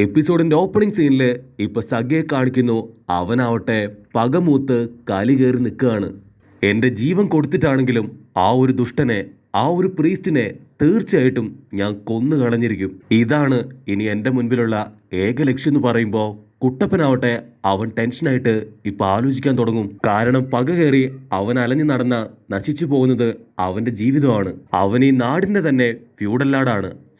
എപ്പിസോഡിന്റെ opening സീനില് ഇപ്പൊ സഗയെ കാണിക്കുന്നു. അവനാവട്ടെ പകമൂത്ത് കലി കയറി നിൽക്കുകയാണ്. എന്റെ ജീവൻ കൊടുത്തിട്ടാണെങ്കിലും ആ ഒരു ദുഷ്ടനെ, ആ ഒരു പ്രീസ്റ്റിനെ തീർച്ചയായിട്ടും ഞാൻ കൊന്നു കളഞ്ഞിരിക്കും. ഇതാണ് ഇനി എൻ്റെ മുൻപിലുള്ള ഏക ലക്ഷ്യം എന്ന് പറയുമ്പോൾ കുട്ടപ്പനാവട്ടെ അവൻ ടെൻഷനായിട്ട് ഇപ്പൊ ആലോചിക്കാൻ തുടങ്ങും. കാരണം പക കയറി അവൻ അലഞ്ഞു നടന്ന നശിച്ചു പോകുന്നത് അവന്റെ ജീവിതമാണ്. അവൻ ഈ നാടിന്റെ തന്നെ ഫ്യൂഡൽ.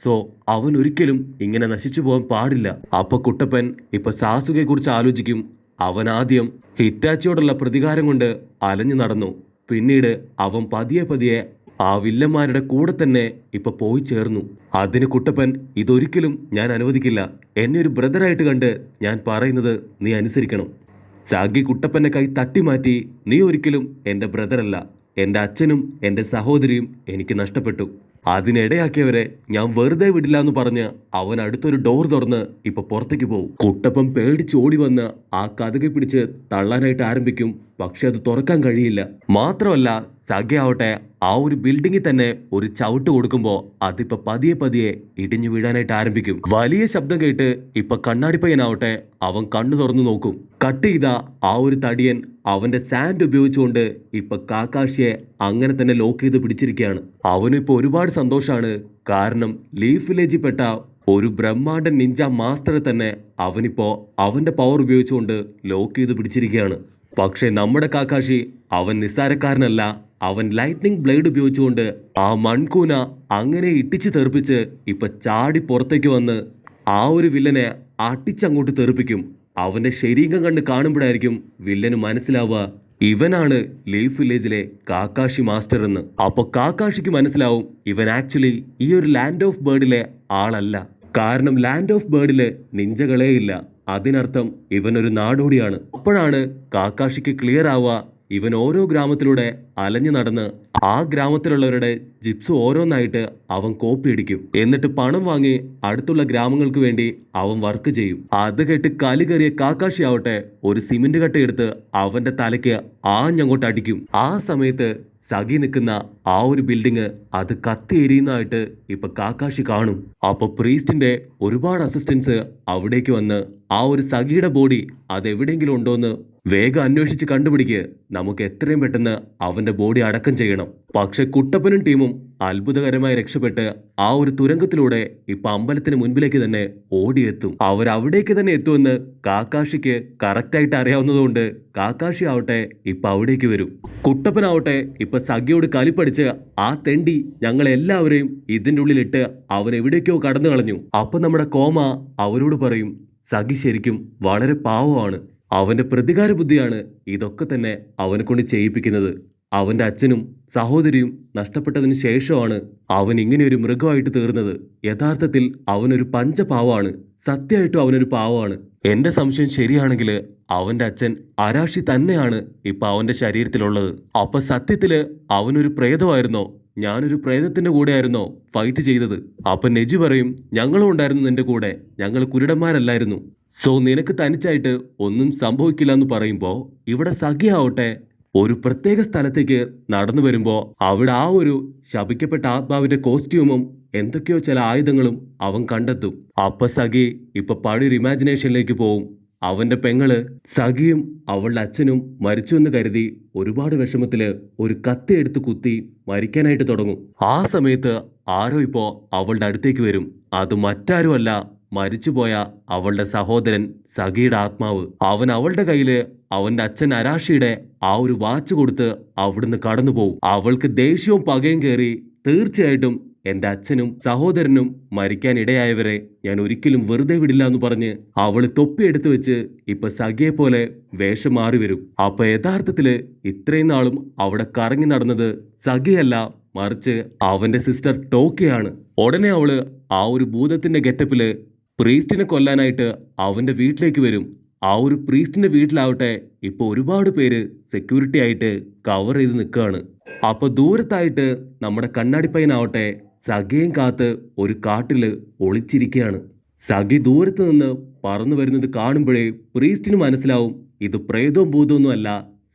സോ അവൻ ഒരിക്കലും ഇങ്ങനെ നശിച്ചു പോകാൻ പാടില്ല. അപ്പൊ കുട്ടപ്പൻ ഇപ്പൊ സാസുകയെ കുറിച്ച് ആലോചിക്കും. അവൻ ആദ്യം ഹിറ്റാച്ചിയോടുള്ള പ്രതികാരം കൊണ്ട് അലഞ്ഞു നടന്നു. പിന്നീട് അവൻ പതിയെ പതിയെ ആ വില്ലന്മാരുടെ കൂടെ തന്നെ ഇപ്പൊ പോയി ചേർന്നു. അതിന് കുട്ടപ്പൻ ഇതൊരിക്കലും ഞാൻ അനുവദിക്കില്ല. എന്നെ ഒരു ബ്രദറായിട്ട് കണ്ട് ഞാൻ പറയുന്നത് നീ അനുസരിക്കണം. സാഗി കുട്ടപ്പന്റെ കൈ തട്ടിമാറ്റി, നീ ഒരിക്കലും എൻ്റെ ബ്രദറല്ല. എൻ്റെ അച്ഛനും എൻ്റെ സഹോദരിയും എനിക്ക് നഷ്ടപ്പെട്ടു. അതിനിടയാക്കിയവരെ ഞാൻ വെറുതെ വിടില്ല എന്ന് പറഞ്ഞ് അവൻ അടുത്തൊരു ഡോർ തുറന്ന് ഇപ്പൊ പുറത്തേക്ക് പോകും. കുട്ടപ്പൻ പേടിച്ച് ഓടി വന്ന് ആ കതകെ പിടിച്ച് തള്ളാനായിട്ട് ആരംഭിക്കും. പക്ഷെ അത് തുറക്കാൻ കഴിയില്ല. മാത്രമല്ല സഖ്യാവട്ടെ ആ ഒരു ബിൽഡിങ്ങിൽ തന്നെ ഒരു ചവിട്ട് കൊടുക്കുമ്പോൾ അതിപ്പോ പതിയെ പതിയെ ഇടിഞ്ഞു വീഴാനായിട്ട് ആരംഭിക്കും. വലിയ ശബ്ദം കേട്ട് ഇപ്പൊ കണ്ണാടിപ്പയ്യനാവട്ടെ അവൻ കണ്ണു തുറന്നു നോക്കും. കട്ട് ചെയ്ത ആ ഒരു തടിയൻ അവന്റെ സാൻഡ് ഉപയോഗിച്ചുകൊണ്ട് ഇപ്പൊ കാക്കാഷിയെ അങ്ങനെ തന്നെ ലോക്ക് ചെയ്ത് പിടിച്ചിരിക്കുകയാണ്. അവനും ഇപ്പൊ ഒരുപാട് സന്തോഷമാണ്. കാരണം ലീഫ് വില്ലേജിൽ പെട്ട ഒരു ബ്രഹ്മാണ്ഡ നിഞ്ച മാസ്റ്ററെ തന്നെ അവനിപ്പോ അവന്റെ പവർ ഉപയോഗിച്ചുകൊണ്ട് ലോക്ക് ചെയ്ത് പിടിച്ചിരിക്കുകയാണ്. പക്ഷെ നമ്മുടെ കാക്കാഷി അവൻ നിസ്സാരക്കാരനല്ല. അവൻ ലൈറ്റ്നിങ് ബ്ലേഡ് ഉപയോഗിച്ചുകൊണ്ട് ആ മൺകൂന അങ്ങനെ ഇട്ടിച്ച് തെറിപ്പിച്ച് ഇപ്പൊ ചാടി പുറത്തേക്ക് വന്ന് ആ ഒരു വില്ലനെ അട്ടിച്ചങ്ങോട്ട് തെറിപ്പിക്കും. അവന്റെ ശരീരം കണ്ട് കാണുമ്പോഴായിരിക്കും വില്ലന് മനസ്സിലാവുക ഇവനാണ് ലീഫ് വില്ലേജിലെ കാക്കാഷി മാസ്റ്റർ എന്ന്. അപ്പൊ കാക്കാഷിക്ക് മനസ്സിലാവും ഇവൻ ആക്ച്വലി ഈ ഒരു ലാൻഡ് ഓഫ് ബേർഡിലെ ആളല്ല. കാരണം ലാൻഡ് ഓഫ് ബേർഡില് നിഞ്ചകളേ ഇല്ല. അതിനർത്ഥം ഇവനൊരു നാടോടിയാണ്. അപ്പോഴാണ് കാക്കാഷിക്ക് ക്ലിയർ ആവുക ഇവൻ ഓരോ ഗ്രാമത്തിലൂടെ അലഞ്ഞു നടന്ന് ആ ഗ്രാമത്തിലുള്ളവരുടെ ജിപ്സ് ഓരോന്നായിട്ട് അവൻ കോപ്പി അടിക്കും. എന്നിട്ട് പണം വാങ്ങി അടുത്തുള്ള ഗ്രാമങ്ങൾക്ക് വേണ്ടി അവൻ വർക്ക് ചെയ്യും. അത് കേട്ട് കലി കയറിയ കാക്കാഷി ആവട്ടെ ഒരു സിമെന്റ് കട്ടയെടുത്ത് അവന്റെ തലയ്ക്ക് ആഞ്ഞങ്ങോട്ട് അടിക്കും. ആ സമയത്ത് സഖി നിൽക്കുന്ന ആ ഒരു ബിൽഡിങ് അത് കത്തി എരിയുന്നതായിട്ട് ഇപ്പൊ കാക്കാഷി കാണും. അപ്പൊ പ്രീസ്റ്റിന്റെ ഒരുപാട് അസിസ്റ്റൻസ് അവിടേക്ക് വന്ന് ആ ഒരു സഖിയുടെ ബോഡി അതെവിടെയെങ്കിലും ഉണ്ടോന്ന് വേഗം അന്വേഷിച്ച് കണ്ടുപിടിക്ക്. നമുക്ക് എത്രയും പെട്ടെന്ന് അവന്റെ ബോഡി അടക്കം ചെയ്യണം. പക്ഷെ കുട്ടപ്പനും ടീമും അത്ഭുതകരമായി രക്ഷപ്പെട്ട് ആ ഒരു തുരങ്കത്തിലൂടെ ഇപ്പൊ അമ്പലത്തിന് മുൻപിലേക്ക് തന്നെ ഓടിയെത്തും. അവരവിടേക്ക് തന്നെ എത്തുമെന്ന് കാക്കാഷിക്ക് കറക്റ്റായിട്ട് അറിയാവുന്നതുകൊണ്ട് കാക്കാഷി ആവട്ടെ ഇപ്പൊ അവിടേക്ക് വരും. കുട്ടപ്പനാവട്ടെ ഇപ്പൊ സഖിയോട് കലിപ്പടിച്ച് ആ തെണ്ടി ഞങ്ങളെല്ലാവരെയും ഇതിൻ്റെ ഉള്ളിലിട്ട് അവൻ എവിടേക്കോ കടന്നു കളഞ്ഞു. അപ്പൊ നമ്മുടെ കോമ അവരോട് പറയും സഖി ശരിക്കും വളരെ പാവമാണ്. അവന്റെ പ്രതികാര ബുദ്ധിയാണ് ഇതൊക്കെ തന്നെ അവനെ കൊണ്ട് ചെയ്യിപ്പിക്കുന്നത്. അവന്റെ അച്ഛനും സഹോദരിയും നഷ്ടപ്പെട്ടതിന് ശേഷമാണ് അവൻ ഇങ്ങനെ ഒരു മൃഗമായിട്ട് തീർന്നത്. യഥാർത്ഥത്തിൽ അവനൊരു പഞ്ചപാവമാണ്. സത്യമായിട്ടും അവനൊരു പാവമാണ്. എന്റെ സംശയം ശരിയാണെങ്കിൽ അവന്റെ അച്ഛൻ അരാഷി തന്നെയാണ് ഇപ്പൊ അവന്റെ ശരീരത്തിലുള്ളത്. അപ്പൊ സത്യത്തില് അവനൊരു പ്രേതമായിരുന്നോ? ഞാനൊരു പ്രേതത്തിന്റെ കൂടെ ആയിരുന്നോ ഫൈറ്റ് ചെയ്തത്? അപ്പൊ നെജി പറയും ഞങ്ങളും ഉണ്ടായിരുന്നു നിന്റെ കൂടെ, ഞങ്ങൾ കുരുടന്മാരല്ലായിരുന്നു. സോ നിനക്ക് തനിച്ചായിട്ട് ഒന്നും സംഭവിക്കില്ല എന്ന് പറയുമ്പോ ഇവിടെ സഖിയാവട്ടെ ഒരു പ്രത്യേക സ്ഥലത്തേക്ക് നടന്നു വരുമ്പോ അവിടെ ആ ഒരു ശപിക്കപ്പെട്ട ആത്മാവിന്റെ കോസ്റ്റ്യൂമും എന്തൊക്കെയോ ചില ആയുധങ്ങളും അവൻ കണ്ടെത്തും. അപ്പൊ സഖി ഇപ്പൊ പഴയൊരു ഇമാജിനേഷനിലേക്ക് പോവും. അവന്റെ പെങ്ങള് സഖിയും അവളുടെ അച്ഛനും മരിച്ചു എന്ന് കരുതി ഒരുപാട് വിഷമത്തില് ഒരു കത്തി എടുത്ത് കുത്തി മരിക്കാനായിട്ട് തുടങ്ങും. ആ സമയത്ത് ആരോ ഇപ്പോ അവളുടെ അടുത്തേക്ക് വരും. അത് മറ്റാരുമല്ല, മരിച്ചുപോയ അവളുടെ സഹോദരൻ സഖിയുടെ ആത്മാവ്. അവൻ അവളുടെ കയ്യില് അവന്റെ അച്ഛൻ അരാഷിയുടെ ആ ഒരു വാച്ച് കൊടുത്ത് അവിടുന്ന് കടന്നു പോകും. അവൾക്ക് ദേഷ്യവും പകയും കയറി തീർച്ചയായിട്ടും എന്റെ അച്ഛനും സഹോദരനും മരിക്കാൻ ഇടയായവരെ ഞാൻ ഒരിക്കലും വെറുതെ വിടില്ല എന്ന് പറഞ്ഞ് അവള് തൊപ്പിയെടുത്ത് വെച്ച് ഇപ്പൊ സഖിയെ പോലെ വേഷം മാറി വരും. അപ്പൊ യഥാർത്ഥത്തില് ഇത്രയും നാളും അവിടെ കറങ്ങി നടന്നത് സഖിയല്ല, മറിച്ച് അവന്റെ സിസ്റ്റർ ടോക്കിയാണ്. ഉടനെ അവള് ആ ഒരു ഭൂതത്തിന്റെ ഗെറ്റപ്പില് പ്രീസ്റ്റിനെ കൊല്ലാനായിട്ട് അവന്റെ വീട്ടിലേക്ക് വരും. ആ ഒരു പ്രീസ്റ്റിന്റെ വീട്ടിലാവട്ടെ ഇപ്പൊ ഒരുപാട് പേര് സെക്യൂരിറ്റി ആയിട്ട് കവർ ചെയ്ത് നിൽക്കുകയാണ്. അപ്പൊ ദൂരത്തായിട്ട് നമ്മുടെ കണ്ണാടിപ്പയ്യനാവട്ടെ സഖിയും കാത്ത് ഒരു കാട്ടില് ഒളിച്ചിരിക്കുകയാണ്. സഖി ദൂരത്ത് നിന്ന് പറന്നു വരുന്നത് കാണുമ്പോഴേ പ്രീസ്റ്റിന് മനസ്സിലാവും ഇത് പ്രേതവും ഭൂതമൊന്നും അല്ല,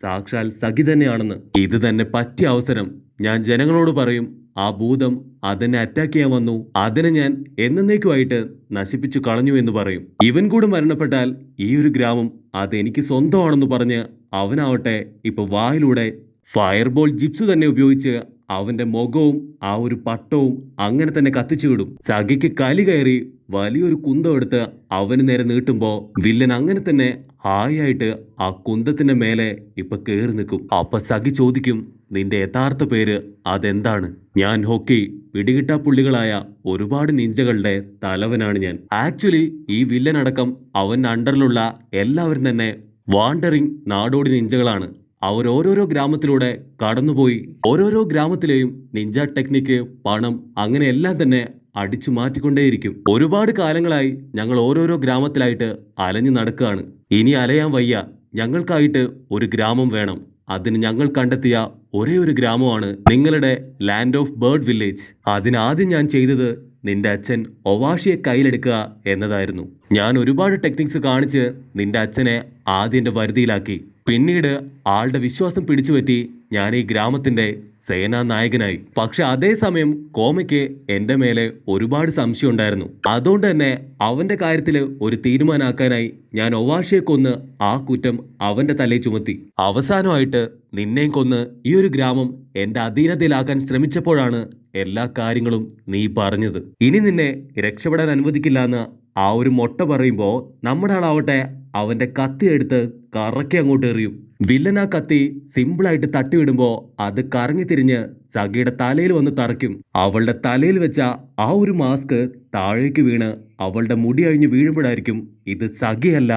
സാക്ഷാൽ സഖി തന്നെയാണെന്ന്. ഇത് തന്നെ പറ്റിയ അവസരം. ഞാൻ ജനങ്ങളോട് പറയും ആ ഭൂതം അതെന്നെ അറ്റാക്ക് ചെയ്യാൻ വന്നു, അതിനെ ഞാൻ എന്നേക്കുമായിട്ട് നശിപ്പിച്ചു കളഞ്ഞു എന്ന് പറയും. ഇവൻ കൂടെ മരണപ്പെട്ടാൽ ഈ ഒരു ഗ്രാമം അതെനിക്ക് സ്വന്തമാണെന്ന് പറഞ്ഞ് അവനാവട്ടെ ഇപ്പൊ വായിലൂടെ ഫയർബോൾ ജിപ്സ് തന്നെ ഉപയോഗിച്ച് അവന്റെ മുഖവും ആ ഒരു പട്ടവും അങ്ങനെ തന്നെ കത്തിച്ചു വിടും. സഗയ്ക്ക് കലി കയറി വലിയൊരു കുന്തം എടുത്ത് അവന് നേരെ നീട്ടുമ്പോ വില്ലൻ അങ്ങനെ തന്നെ ഹായായിട്ട് ആ കുന്തത്തിന്റെ മേലെ ഇപ്പൊ കേറി നിൽക്കും. അപ്പൊ സഗി ചോദിക്കും, നിന്റെ യഥാർത്ഥ പേര് അതെന്താണ്? ഞാൻ ഹൊക്കി, പിടികിട്ടാപ്പുള്ളികളായ ഒരുപാട് നിഞ്ചകളുടെ തലവനാണ് ഞാൻ. ആക്ച്വലി ഈ വില്ലൻ അടക്കം അവന്റെ അണ്ടറിലുള്ള എല്ലാവരും തന്നെ വാണ്ടറിങ് നാടോടി നിഞ്ചകളാണ്. അവർ ഓരോരോ ഗ്രാമത്തിലൂടെ കടന്നുപോയി ഓരോരോ ഗ്രാമത്തിലെയും നിഞ്ച ടെക്നിക്ക്, പണം അങ്ങനെ എല്ലാം തന്നെ അടിച്ചു മാറ്റിക്കൊണ്ടേയിരിക്കും. ഒരുപാട് കാലങ്ങളായി ഞങ്ങൾ ഓരോരോ ഗ്രാമത്തിലായിട്ട് അലഞ്ഞു നടക്കുകയാണ്. ഇനി അലയാൻ വയ്യ. ഞങ്ങൾക്കായിട്ട് ഒരു ഗ്രാമം വേണം. അതിന് ഞങ്ങൾ കണ്ടെത്തിയ ഒരേ ഒരു ഗ്രാമമാണ് നിങ്ങളുടെ ലാൻഡ് ഓഫ് ബേർഡ് വില്ലേജ്. അതിനാദ്യം ഞാൻ ചെയ്തത് നിന്റെ അച്ഛൻ ഒവാഷിയെ കയ്യിലെടുക്കുക എന്നതായിരുന്നു. ഞാൻ ഒരുപാട് ടെക്നിക്സ് കാണിച്ച് നിന്റെ അച്ഛനെ ആദ്യം എൻ്റെ വരുതിയിലാക്കി. പിന്നീട് ആളുടെ വിശ്വാസം പിടിച്ചുപറ്റി ഞാൻ ഈ ഗ്രാമത്തിന്റെ സേനാ നായകനായി. പക്ഷെ അതേസമയം കോമയ്ക്ക് എന്റെ മേലെ ഒരുപാട് സംശയം ഉണ്ടായിരുന്നു. അതുകൊണ്ട് തന്നെ അവന്റെ കാര്യത്തിൽ ഒരു തീരുമാനമാക്കാനായി ഞാൻ ഒവാഷിയെ കൊന്ന് ആ കുറ്റം അവന്റെ തലയിൽ ചുമത്തി. അവസാനമായിട്ട് നിന്നെയും കൊന്ന് ഈ ഒരു ഗ്രാമം എന്റെ അധീനതയിലാക്കാൻ ശ്രമിച്ചപ്പോഴാണ് എല്ലാ കാര്യങ്ങളും നീ പറഞ്ഞത്. ഇനി നിന്നെ രക്ഷപ്പെടാൻ അനുവദിക്കില്ല എന്ന് ആ ഒരു മൊട്ട പറയുമ്പോ നമ്മുടെ ആളാവട്ടെ അവന്റെ കത്തി എടുത്ത് കറക്കി അങ്ങോട്ട് എറിയും. വില്ലൻ ആ കത്തി സിമ്പിളായിട്ട് തട്ടിവിടുമ്പോ അത് കറങ്ങി തിരിഞ്ഞ് സഗയുടെ തലയിൽ വന്ന് തറയ്ക്കും. അവളുടെ തലയിൽ വെച്ച ആ ഒരു മാസ്ക് താഴേക്ക് വീണ് അവളുടെ മുടി അഴിഞ്ഞ് വീഴുമ്പോഴായിരിക്കും ഇത് സഗയല്ല,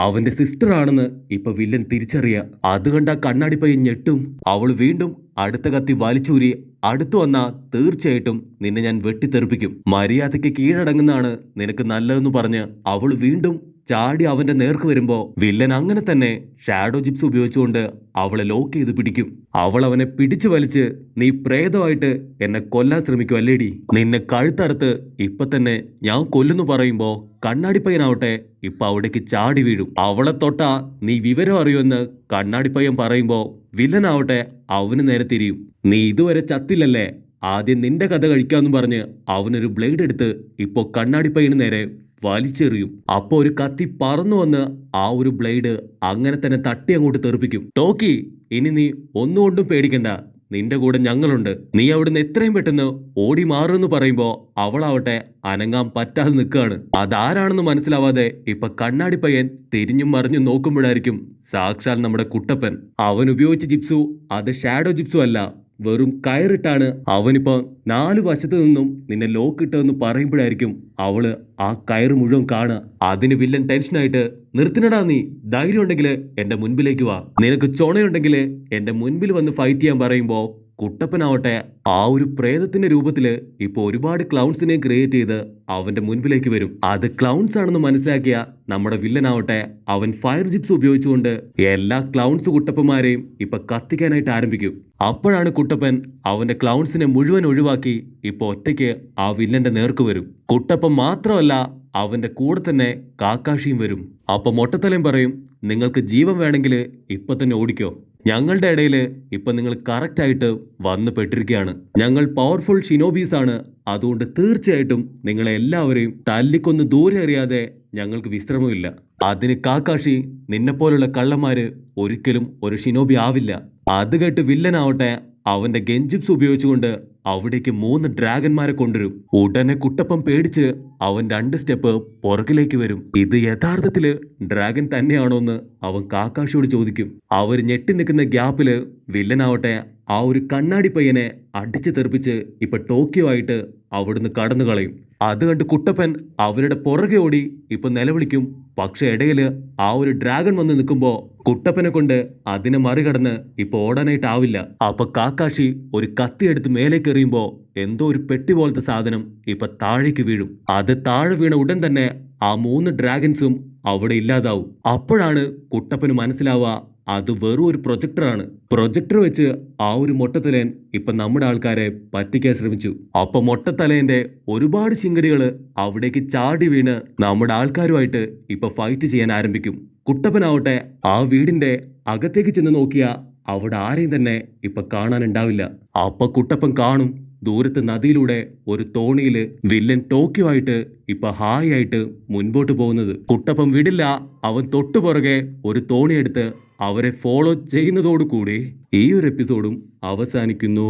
അവന്റെ സിസ്റ്റർ ആണെന്ന് ഇപ്പൊ വില്ലൻ തിരിച്ചറിയ. അത് കണ്ട കണ്ണാടി പയ്യൻ ഞെട്ടും. അവൾ വീണ്ടും അടുത്ത കത്തി വലിച്ചൂരി അടുത്തു വന്നാ തീർച്ചയായിട്ടും നിന്നെ ഞാൻ വെട്ടിത്തെറിപ്പിക്കും. മര്യാദയ്ക്ക് കീഴടങ്ങുന്നതാണ് നിനക്ക് നല്ലതെന്ന് പറഞ്ഞ് അവൾ വീണ്ടും ചാടി അവന്റെ നേർക്ക് വരുമ്പോ വില്ലൻ അങ്ങനെ തന്നെ ഷാഡോ ജിപ്സ് ഉപയോഗിച്ചുകൊണ്ട് അവളെ ലോക്ക് ചെയ്ത് പിടിക്കും. അവൾ അവനെ പിടിച്ചു വലിച്ച്, നീ പ്രേതമായിട്ട് എന്നെ കൊല്ലാൻ ശ്രമിക്കും അല്ലേടി, നിന്നെ കഴുത്തറുത്ത് ഇപ്പൊ തന്നെ ഞാൻ കൊല്ലുന്നു പറയുമ്പോ കണ്ണാടിപ്പയ്യനാവട്ടെ ഇപ്പൊ അവിടേക്ക് ചാടി വീഴും. അവളെ തൊട്ടാ നീ വിവരം അറിയുമെന്ന് കണ്ണാടിപ്പയ്യൻ പറയുമ്പോ വില്ലനാവട്ടെ അവന് നേരെ തിരിയും. നീ ഇതുവരെ ചത്തില്ലല്ലേ, ആദ്യം നിന്റെ കഥ കഴിക്കാമെന്ന് പറഞ്ഞ് അവനൊരു ബ്ലേഡ് എടുത്ത് ഇപ്പോ കണ്ണാടിപ്പയ്യന് നേരെ വലിച്ചെറിയും. അപ്പൊ ഒരു കത്തി പറന്നു വന്ന് ആ ഒരു ബ്ലേഡ് അങ്ങനെ തന്നെ തട്ടി അങ്ങോട്ട് തെറിപ്പിക്കും. ടോക്കി, ഇനി നീ ഒന്നുകൊണ്ടും പേടിക്കണ്ട, നിന്റെ കൂടെ ഞങ്ങളുണ്ട്. നീ അവിടുന്ന് എത്രയും പെട്ടെന്ന് ഓടി മാറുമെന്ന് പറയുമ്പോ അവളാവട്ടെ അനങ്ങാൻ പറ്റാതെ നിൽക്കുകയാണ്. അതാരാണെന്ന് മനസ്സിലാവാതെ ഇപ്പൊ കണ്ണാടി പയ്യൻ തിരിഞ്ഞും മറിഞ്ഞും നോക്കുമ്പോഴായിരിക്കും സാക്ഷാൽ നമ്മുടെ കുട്ടപ്പൻ. അവൻ ഉപയോഗിച്ച ജിപ്സു അത് ഷാഡോ ജിപ്സു അല്ല, വെറും കയറിട്ടാണ് അവനിപ്പോ 4 വശത്തു നിന്നും നിന്നെ ലോക്കിട്ടെന്ന് പറയുമ്പോഴായിരിക്കും അവള് ആ കയറ് മുഴുവൻ കാണുക. അതിന് വില്ലൻ ടെൻഷനായിട്ട്, നിർത്തിനടാ നീ, ധൈര്യം ഉണ്ടെങ്കിൽ എന്റെ മുൻപിലേക്ക് വാ, നിനക്ക് ചൊണയുണ്ടെങ്കിൽ എന്റെ മുൻപിൽ വന്ന് ഫൈറ്റ് ചെയ്യാൻ പറയുമ്പോ കുട്ടപ്പനാവട്ടെ ആ ഒരു പ്രേതത്തിന്റെ രൂപത്തില് ഇപ്പൊ ഒരുപാട് ക്ലൗൺസിനെ ക്രിയേറ്റ് ചെയ്ത് അവന്റെ മുൻപിലേക്ക് വരും. അത് ക്ലൗൺസ് ആണെന്ന് മനസ്സിലാക്കിയ നമ്മുടെ വില്ലനാവട്ടെ അവൻ ഫയർ ജിപ്സ് ഉപയോഗിച്ചുകൊണ്ട് എല്ലാ ക്ലൗൺസ് കുട്ടപ്പന്മാരെയും ഇപ്പൊ കത്തിക്കാനായിട്ട് ആരംഭിക്കും. അപ്പോഴാണ് കുട്ടപ്പൻ അവന്റെ ക്ലൗൺസിനെ മുഴുവൻ ഒഴിവാക്കി ഇപ്പൊ ഒറ്റയ്ക്ക് ആ വില്ലന്റെ നേർക്ക് വരും. കുട്ടപ്പൻ മാത്രമല്ല അവന്റെ കൂടെ തന്നെ കാക്കാഷിയും വരും. അപ്പൊ മൊട്ടത്തലയും പറയും, നിങ്ങൾക്ക് ജീവൻ വേണമെങ്കിൽ ഇപ്പൊ തന്നെ ഓടിക്കോ, ഞങ്ങളുടെ ഇടയിൽ ഇപ്പൊ നിങ്ങൾ കറക്റ്റ് ആയിട്ട് വന്നു പെട്ടിരിക്കുകയാണ്. ഞങ്ങൾ പവർഫുൾ ഷിനോബീസ് ആണ്, അതുകൊണ്ട് തീർച്ചയായിട്ടും നിങ്ങളെ എല്ലാവരെയും തല്ലിക്കൊന്ന് ദൂരെ എറിയാതെ ഞങ്ങൾക്ക് വിശ്രമമില്ല. അതിന് കാക്കാഷി, നിന്നെപ്പോലുള്ള കള്ളന്മാര് ഒരിക്കലും ഒരു ഷിനോബി ആവില്ല. അത് കേട്ട് വില്ലനാവട്ടെ അവന്റെ ഗെഞ്ചിപ്സ് ഉപയോഗിച്ചുകൊണ്ട് അവിടേക്ക് 3 ഡ്രാഗന്മാരെ കൊണ്ടുവരും. ഉടനെ കുട്ടപ്പൻ പേടിച്ച് അവൻ 2 സ്റ്റെപ്പ് പുറകിലേക്ക് വരും. ഇത് യഥാർത്ഥത്തില് ഡ്രാഗൻ തന്നെയാണോന്ന് അവൻ കാക്കാഷിയോട് ചോദിക്കും. അവർ ഞെട്ടി നിൽക്കുന്ന ഗ്യാപ്പില് വില്ലനാവട്ടെ ആ ഒരു കണ്ണാടി പയ്യനെ അടിച്ചു തെറിപ്പിച്ച് ഇപ്പൊ ടോക്കിയോ ആയിട്ട് അവിടുന്ന് കടന്നു കളയും. അത് കണ്ട് കുട്ടപ്പൻ അവരുടെ പുറകെ ഓടി ഇപ്പൊ നിലവിളിക്കും. പക്ഷെ ഇടയില് ആ ഒരു ഡ്രാഗൺ വന്ന് നിൽക്കുമ്പോ കുട്ടപ്പനെ കൊണ്ട് അതിനെ മറികടന്ന് ഇപ്പൊ ഓടാനായിട്ടാവില്ല. അപ്പൊ കാക്കാഷി ഒരു കത്തിയെടുത്ത് മേലേക്ക് എറിയുമ്പോ എന്തോ ഒരു പെട്ടി പോലത്തെ സാധനം ഇപ്പൊ താഴേക്ക് വീഴും. അത് താഴെ വീണ ഉടൻ തന്നെ ആ 3 ഡ്രാഗൺസും അവിടെ ഇല്ലാതാവും. അപ്പോഴാണ് കുട്ടപ്പന് മനസ്സിലാവുക അത് വെറും ഒരു പ്രൊജക്ടറാണ്. പ്രൊജക്ടർ വെച്ച് ആ ഒരു മൊട്ടത്തലയൻ ഇപ്പൊ നമ്മുടെ ആൾക്കാരെ പറ്റിക്കാൻ ശ്രമിച്ചു. അപ്പൊ മൊട്ടത്തലയന്റെ ഒരുപാട് ശിങ്കടികള് അവിടേക്ക് ചാടി വീണ് നമ്മുടെ ആൾക്കാരുമായിട്ട് ഇപ്പൊ ഫൈറ്റ് ചെയ്യാൻ ആരംഭിക്കും. കുട്ടപ്പനാവട്ടെ ആ വീടിന്റെ അകത്തേക്ക് ചെന്ന് നോക്കിയ അവിടെ ആരെയും തന്നെ ഇപ്പൊ കാണാനുണ്ടാവില്ല. അപ്പൊ കുട്ടപ്പൻ കാണും ദൂരത്ത് നദിയിലൂടെ ഒരു തോണിയില് വില്ലൻ ടോക്കിയോ ആയിട്ട് ഇപ്പൊ ഹായ് ആയിട്ട് മുൻപോട്ട് പോകുന്നത്. കുട്ടപ്പൻ വിടില്ല. അവൻ തൊട്ടുപുറകെ ഒരു തോണിയെടുത്ത് അവരെ ഫോളോ ചെയ്യുന്നതോടുകൂടി ഈ ഒരു എപ്പിസോഡും അവസാനിക്കുന്നു.